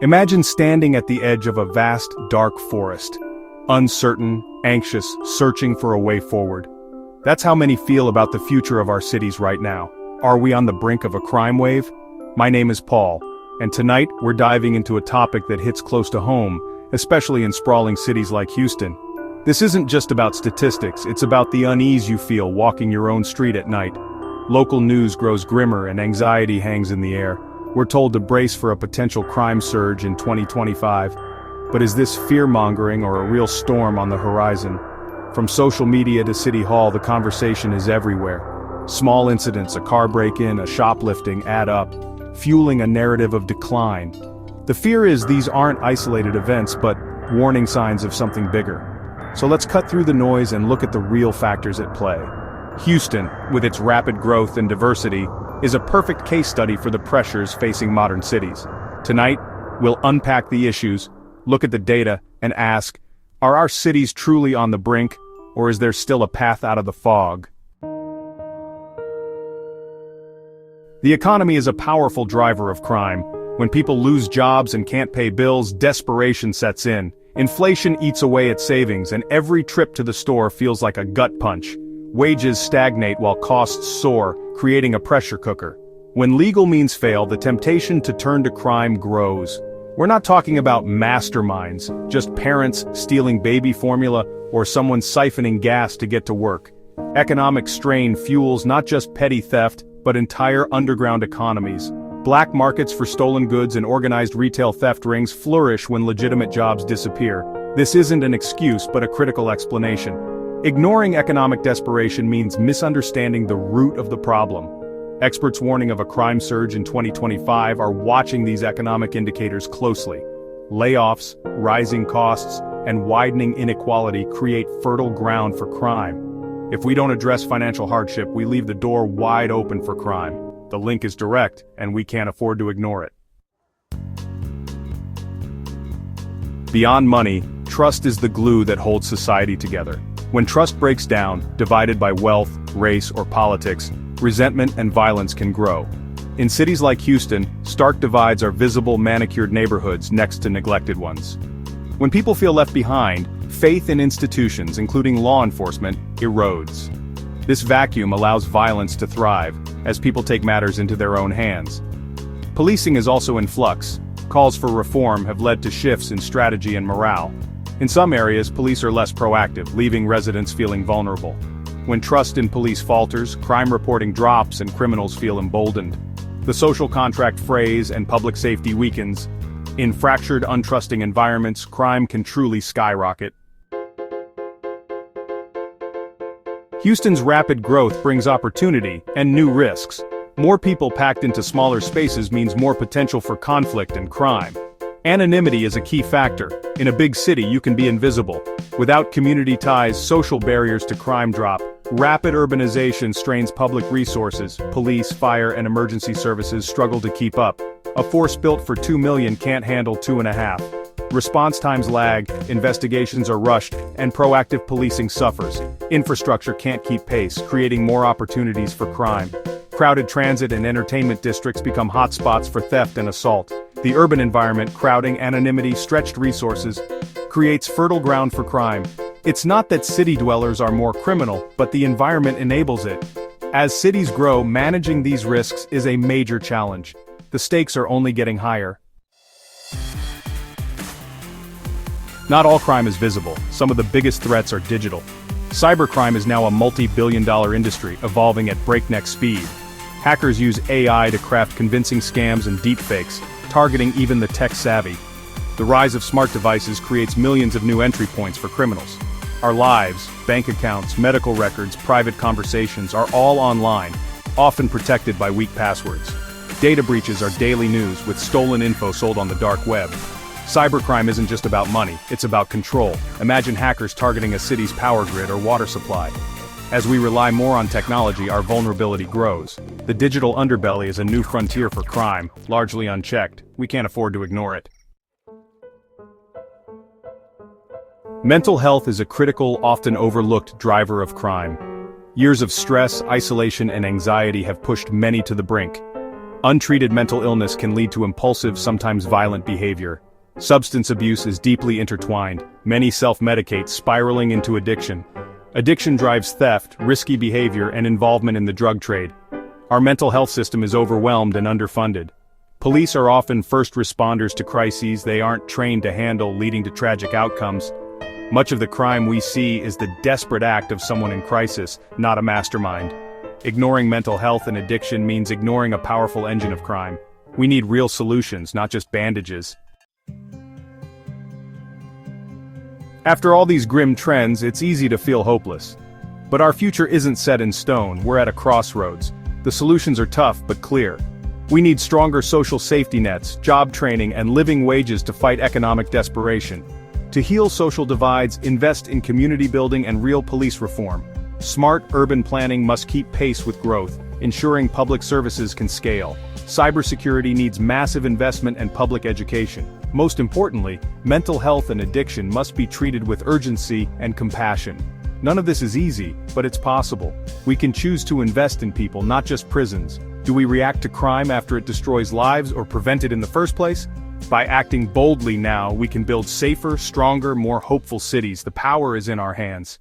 Imagine standing at the edge of a vast, dark forest. Uncertain, anxious, searching for a way forward. That's how many feel about the future of our cities right now. Are we on the brink of a crime wave? My name is Paul, and tonight we're diving into a topic that hits close to home, especially in sprawling cities like Houston. This isn't just about statistics, it's about the unease you feel walking your own street at night. Local news grows grimmer and anxiety hangs in the air. We're told to brace for a potential crime surge in 2025. But is this fear-mongering or a real storm on the horizon? From social media to City Hall, the conversation is everywhere. Small incidents, a car break-in, a shoplifting add up, fueling a narrative of decline. The fear is these aren't isolated events, but warning signs of something bigger. So let's cut through the noise and look at the real factors at play. Houston, with its rapid growth and diversity, is a perfect case study for the pressures facing modern cities. Tonight, we'll unpack the issues, look at the data, and ask, are our cities truly on the brink, or is there still a path out of the fog? The economy is a powerful driver of crime. When people lose jobs and can't pay bills, desperation sets in. Inflation eats away at savings, and every trip to the store feels like a gut punch. Wages stagnate while costs soar, creating a pressure cooker. When legal means fail, the temptation to turn to crime grows. We're not talking about masterminds, just parents stealing baby formula or someone siphoning gas to get to work. Economic strain fuels not just petty theft, but entire underground economies. Black markets for stolen goods and organized retail theft rings flourish when legitimate jobs disappear. This isn't an excuse, but a critical explanation. Ignoring economic desperation means misunderstanding the root of the problem. Experts warning of a crime surge in 2025 are watching these economic indicators closely. Layoffs, rising costs, and widening inequality create fertile ground for crime. If we don't address financial hardship, we leave the door wide open for crime. The link is direct, and we can't afford to ignore it. Beyond money, trust is the glue that holds society together. When trust breaks down, divided by wealth, race, or politics, resentment and violence can grow. In cities like Houston, stark divides are visible manicured neighborhoods next to neglected ones. When people feel left behind, faith in institutions, including law enforcement, erodes. This vacuum allows violence to thrive, as people take matters into their own hands. Policing is also in flux. Calls for reform have led to shifts in strategy and morale. In some areas, police are less proactive, leaving residents feeling vulnerable. When trust in police falters, crime reporting drops and criminals feel emboldened. The social contract frays and public safety weakens. In fractured, untrusting environments, crime can truly skyrocket. Houston's rapid growth brings opportunity and new risks. More people packed into smaller spaces means more potential for conflict and crime. Anonymity is a key factor. In a big city, you can be invisible. Without community ties, social barriers to crime drop. Rapid urbanization strains public resources. Police, fire, and emergency services struggle to keep up. A force built for 2 million can't handle 2.5. Response times lag, investigations are rushed, and proactive policing suffers. Infrastructure can't keep pace, creating more opportunities for crime. Crowded transit and entertainment districts become hotspots for theft and assault. The urban environment, crowding, anonymity, stretched resources, creates fertile ground for crime. It's not that city dwellers are more criminal, but the environment enables it. As cities grow, managing these risks is a major challenge. The stakes are only getting higher. Not all crime is visible. Some of the biggest threats are digital. Cybercrime is now a multi-billion-dollar industry, evolving at breakneck speed. Hackers use AI to craft convincing scams and deepfakes, targeting even the tech-savvy. The rise of smart devices creates millions of new entry points for criminals. Our lives, bank accounts, medical records, private conversations are all online, often protected by weak passwords. Data breaches are daily news, with stolen info sold on the dark web. Cybercrime isn't just about money, it's about control. Imagine hackers targeting a city's power grid or water supply. As we rely more on technology, our vulnerability grows. The digital underbelly is a new frontier for crime, largely unchecked. We can't afford to ignore it. Mental health is a critical, often overlooked driver of crime. Years of stress, isolation, and anxiety have pushed many to the brink. Untreated mental illness can lead to impulsive, sometimes violent behavior. Substance abuse is deeply intertwined. Many self-medicate, spiraling into addiction. Addiction drives theft, risky behavior, and involvement in the drug trade. Our mental health system is overwhelmed and underfunded. Police are often first responders to crises they aren't trained to handle, leading to tragic outcomes. Much of the crime we see is the desperate act of someone in crisis, not a mastermind. Ignoring mental health and addiction means ignoring a powerful engine of crime. We need real solutions, not just bandages. After all these grim trends, it's easy to feel hopeless. But our future isn't set in stone, we're at a crossroads. The solutions are tough but clear. We need stronger social safety nets, job training, and living wages to fight economic desperation. To heal social divides, invest in community building and real police reform. Smart urban planning must keep pace with growth, ensuring public services can scale. Cybersecurity needs massive investment and public education. Most importantly, mental health and addiction must be treated with urgency and compassion. None of this is easy, but it's possible. We can choose to invest in people, not just prisons. Do we react to crime after it destroys lives or prevent it in the first place? By acting boldly now, we can build safer, stronger, more hopeful cities. The power is in our hands.